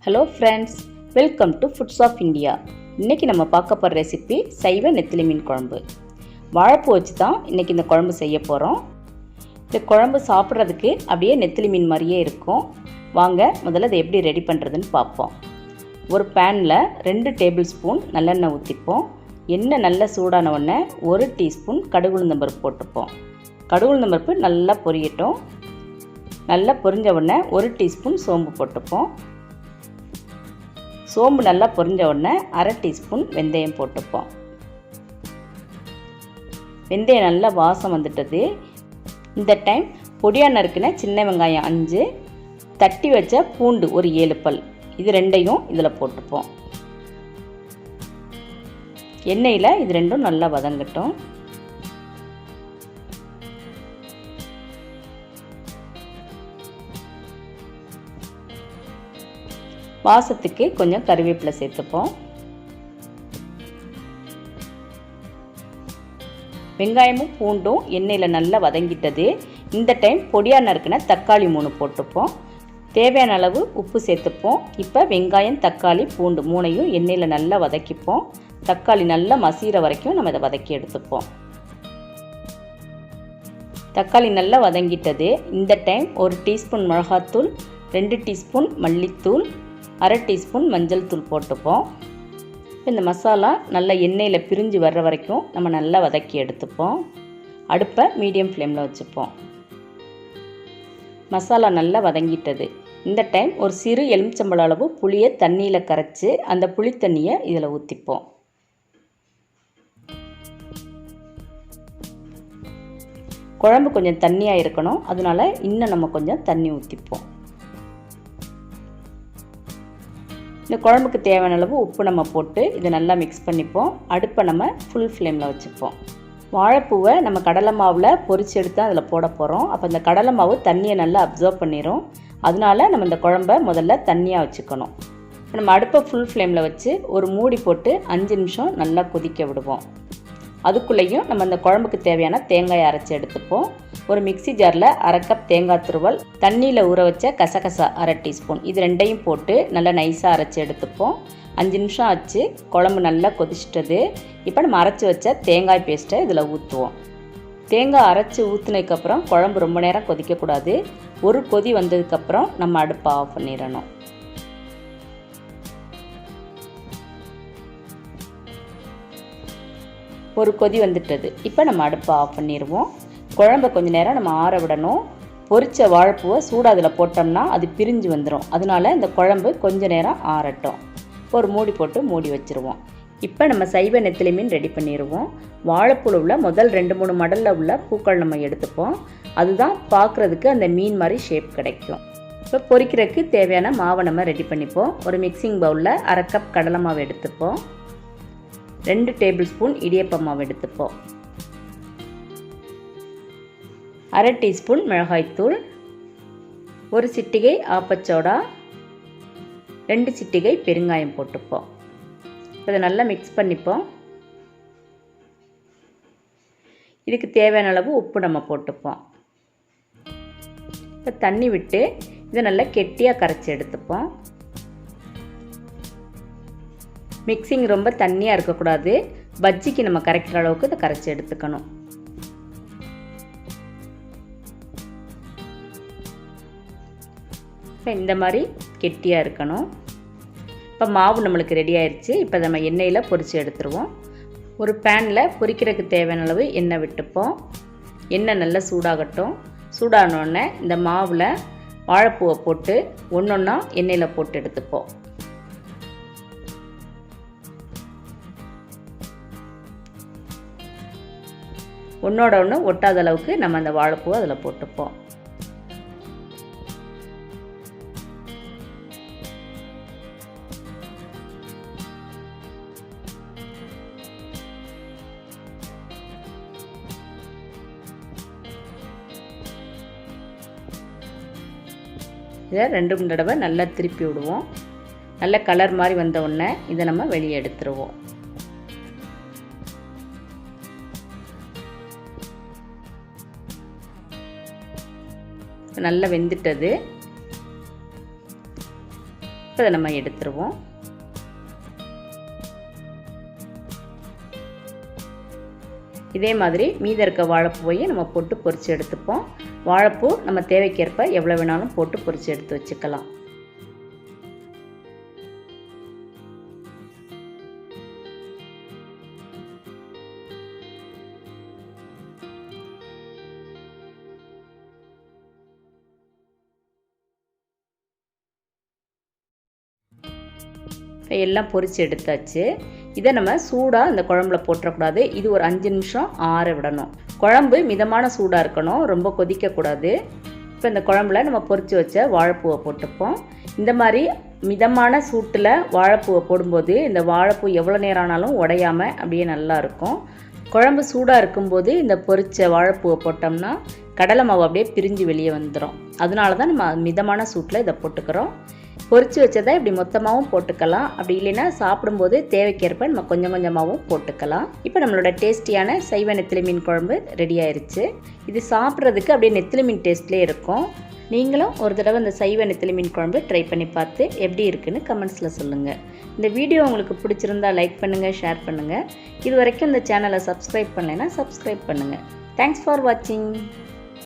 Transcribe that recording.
Hello friends, welcome to foods of India. இன்றைக்கி நம்ம பார்க்க போகிற ரெசிபி சைவ நெத்திலி மீன் குழம்பு. வாழைப்பூ வச்சு தான் இன்றைக்கி இந்த குழம்பு செய்ய போகிறோம். இந்த குழம்பு சாப்பிட்றதுக்கு அப்படியே நெத்திலி மீன் மாதிரியே இருக்கும். வாங்க முதல்ல இதை எப்படி ரெடி பண்ணுறதுன்னு பார்ப்போம். ஒரு பேனில் 2 டேபிள் ஸ்பூன் நல்லெண்ணெய் ஊற்றிப்போம். எண்ணெய் நல்லா சூடான உடனே 1 டீஸ்பூன் கடுகு உளுந்தம்பருப்பு போட்டுப்போம். கடுகு உளுந்தம்பருப்பு நல்லா பொரியட்டும். நல்லா பொரிஞ்ச உடனே 1 டீஸ்பூன் சோம்பு போட்டுப்போம். சோம்பு நல்லா பொரிஞ்ச உடனே 1/2 டீஸ்பூன் வெந்தயம் போட்டுப்போம். வெந்தயம் நல்லா வாசம் வந்துட்டது. இந்த டைம் பொடியாக நறுக்கின சின்ன வெங்காயம் 5, தட்டி வச்ச பூண்டு ஒரு 7 பல், இது ரெண்டையும் இதில் போட்டுப்போம். எண்ணெயில் இது ரெண்டும் நல்லா வதங்கட்டும். வாசத்துக்கு கொஞ்சம் கருவேப்பிலை சேர்த்துப்போம். வெங்காயமும் பூண்டும் எண்ணெயில் நல்லா வதங்கிட்டது. இந்த டைம் பொடியாக நறுக்கின தக்காளி 3 போட்டுப்போம். தேவையான அளவு உப்பு சேர்த்துப்போம். இப்போ வெங்காயம், தக்காளி, பூண்டு 3ஐயும் எண்ணெயில் நல்லா வதக்கிப்போம். தக்காளி நல்லா மசிகிற வரைக்கும் நம்ம இதை வதக்கி எடுத்துப்போம். தக்காளி நல்லா வதங்கிட்டது. இந்த டைம் 1 டீஸ்பூன் மிளகாத்தூள், 2 டீஸ்பூன் மல்லித்தூள், 1/2 டீஸ்பூன் மஞ்சள் தூள் போட்டுப்போம். இந்த மசாலா நல்லா எண்ணெயில் பிரிஞ்சு வர்ற வரைக்கும் நம்ம நல்லா வதக்கி எடுத்துப்போம். அடுப்பை மீடியம் ஃப்ளேமில் வச்சுப்போம். மசாலா நல்லா வதங்கிட்டது. இந்த டைம் ஒரு சிறு எலுமிச்சம்பழ அளவு புளியை தண்ணியில் கரைச்சி அந்த புளி தண்ணியை இதில் ஊற்றிப்போம். குழம்பு கொஞ்சம் தண்ணியாக இருக்கணும், அதனால இன்னும் நம்ம கொஞ்சம் தண்ணி ஊற்றிப்போம். இந்த குழம்புக்கு தேவையான அளவு உப்பு நம்ம போட்டு இதை நல்லா மிக்ஸ் பண்ணிப்போம். அடுப்பை நம்ம ஃபுல் ஃப்ளேமில் வச்சுப்போம். வாழைப்பூவை நம்ம கடலை மாவில் பொரிச்சு எடுத்து அதில் போட போகிறோம். அப்போ இந்த கடலை மாவு தண்ணியை நல்லா அப்சர்வ் பண்ணிடும். அதனால நம்ம இந்த குழம்பை முதல்ல தண்ணியாக வச்சுக்கணும். நம்ம அடுப்பை ஃபுல் ஃப்ளேமில் வச்சு ஒரு மூடி போட்டு 5 நிமிஷம் நல்லா கொதிக்க விடுவோம். அதுக்குள்ளேயும் நம்ம இந்த குழம்புக்கு தேவையான தேங்காயை அரைச்சி எடுத்துப்போம். ஒரு மிக்சி ஜாரில் 1/2 கப் தேங்காய் துருவல், தண்ணியில் ஊற வச்ச கசகசா 1/2 டீஸ்பூன், இது ரெண்டையும் போட்டு நல்லா நைஸாக அரைச்சி எடுத்துப்போம். 5 நிமிஷம் ஆச்சு. குழம்பு நல்லா கொதிச்சிட்டது. இப்போ நம்ம அரைச்சி வச்ச தேங்காய் பேஸ்ட்டை இதில் ஊற்றுவோம். தேங்காய் அரைச்சி ஊற்றுனதுக்கப்புறம் குழம்பு ரொம்ப நேரம் கொதிக்கக்கூடாது. ஒரு கொதி வந்ததுக்கப்புறம் நம்ம அடுப்பை ஆஃப் பண்ணிடணும். ஒரு கொதி வந்துட்டது. இப்போ நம்ம அடுப்பை ஆஃப் பண்ணிடுவோம். குழம்பை கொஞ்சம் நேரம் நம்ம ஆற விடணும். பொரிச்ச வாழைப்பூவை சூடாக அதில் போட்டோம்னா அது பிரிஞ்சு வந்துடும். அதனால இந்த குழம்பு கொஞ்சம் நேரம் ஆறட்டும். ஒரு மூடி போட்டு மூடி வச்சுருவோம். இப்போ நம்ம சைவ நெத்திலி மீன் ரெடி பண்ணிடுவோம். வாழைப்பூவில் உள்ள முதல் 2-3 மடலில் உள்ள பூக்கள் நம்ம எடுத்துப்போம். அதுதான் பார்க்குறதுக்கு அந்த மீன் மாதிரி ஷேப் கிடைக்கும். இப்போ பொரிக்கிறதுக்கு தேவையான மாவை நம்ம ரெடி பண்ணிப்போம். ஒரு மிக்சிங் பவுலில் 1/2 கப் கடலை மாவு எடுத்துப்போம். 2 டேபிள் ஸ்பூன் இடியப்ப மாவு எடுத்துப்போம். 1/2 டீஸ்பூன் மிளகாய்த்தூள், 1 சிட்டிகை ஆப்பச்சோடா, 2 சிட்டிகை பெருங்காயம் போட்டுப்போம். இதை நல்லா மிக்ஸ் பண்ணிப்போம். இதுக்கு தேவையான அளவு உப்பு நம்ம போட்டுப்போம். இப்போ தண்ணி விட்டு இதை நல்லா கெட்டியாக கரைச்சி எடுத்துப்போம். மிக்சிங் ரொம்ப தண்ணியாக இருக்கக்கூடாது. பஜ்ஜிக்கு நம்ம கரைக்கிற அளவுக்கு இதை கரைச்சி எடுத்துக்கணும். இப்போ இந்த மாதிரி கெட்டியாக இருக்கணும். இப்போ மாவு நம்மளுக்கு ரெடி ஆயிடுச்சு. இப்போ நம்ம எண்ணெயில் பொரித்து எடுத்துருவோம். ஒரு பேனில் பொரிக்கிறதுக்கு தேவையான அளவு எண்ணெய் விட்டுப்போம். எண்ணெய் நல்லா சூடாகட்டும். சூடானோடனே இந்த மாவில் வாழைப்பூவை போட்டு ஒன்றொன்னா எண்ணெயில் போட்டு எடுத்துப்போம். ஒன்றோட ஒன்று ஒட்டாத அளவுக்கு நம்ம அந்த வாழைப்பூவை அதில் போட்டுப்போம். இதை 2-3 தடவை நல்லா திருப்பி விடுவோம். நல்ல கலர் மாதிரி வந்த உடனே இதை நம்ம வெளியே எடுத்துருவோம். நல்லா வெந்துட்டது. இப்போ அதை நம்ம எடுத்துருவோம். இதே மாதிரி மீதி இருக்க வாழைப்பூவையும் நம்ம போட்டு பொரித்து எடுத்துப்போம். வாழைப்பூ நம்ம தேவைக்கேற்ப எவ்வளோ வேணாலும் போட்டு பொரித்து எடுத்து வச்சுக்கலாம். எல்லாம் பொரித்து எடுத்தாச்சு. இதை நம்ம சூடாக இந்த குழம்புல போட்டுறக்கூடாது. இது ஒரு 5 நிமிஷம் ஆற விடணும். குழம்பு மிதமான சூடாக இருக்கணும், ரொம்ப கொதிக்கக்கூடாது. இப்போ இந்த குழம்புல நம்ம பொரித்து வச்ச வாழைப்பூவை போட்டுப்போம். இந்த மாதிரி மிதமான சூட்டில் வாழைப்பூவை போடும்போது இந்த வாழைப்பூ எவ்வளோ நேரம் ஆனாலும் உடையாமல் அப்படியே நல்லாயிருக்கும். குழம்பு சூடாக இருக்கும்போது இந்த பொரித்த வாழைப்பூவை போட்டோம்னா கடலை மாவு அப்படியே பிரிஞ்சு வெளியே வந்துடும். அதனால தான் நம்ம மிதமான சூட்டில் இதை போட்டுக்கிறோம். பொரித்து வச்சதை இப்படி மொத்தமாகவும் போட்டுக்கலாம். அப்படி இல்லைன்னா சாப்பிடும்போது தேவைக்கேற்ப நம்ம கொஞ்சம் கொஞ்சமாகவும் போட்டுக்கலாம். இப்போ நம்மளோட டேஸ்டியான சைவ நெத்திலி மீன் குழம்பு ரெடி ஆயிடுச்சு. இது சாப்பிட்றதுக்கு அப்படியே நெத்திலி மீன் டேஸ்ட்லேயே இருக்கும். நீங்களும் ஒரு தடவை இந்த சைவ நெத்திலி மீன் குழம்பு ட்ரை பண்ணி பார்த்து எப்படி இருக்குன்னு கமெண்ட்ஸில் சொல்லுங்கள். இந்த வீடியோ உங்களுக்கு பிடிச்சிருந்தா லைக் பண்ணுங்கள், ஷேர் பண்ணுங்கள். இது வரைக்கும் இந்த சேனலை சப்ஸ்கிரைப் பண்ணலைன்னா சப்ஸ்கிரைப் பண்ணுங்கள். தேங்க்ஸ் ஃபார் வாட்சிங்.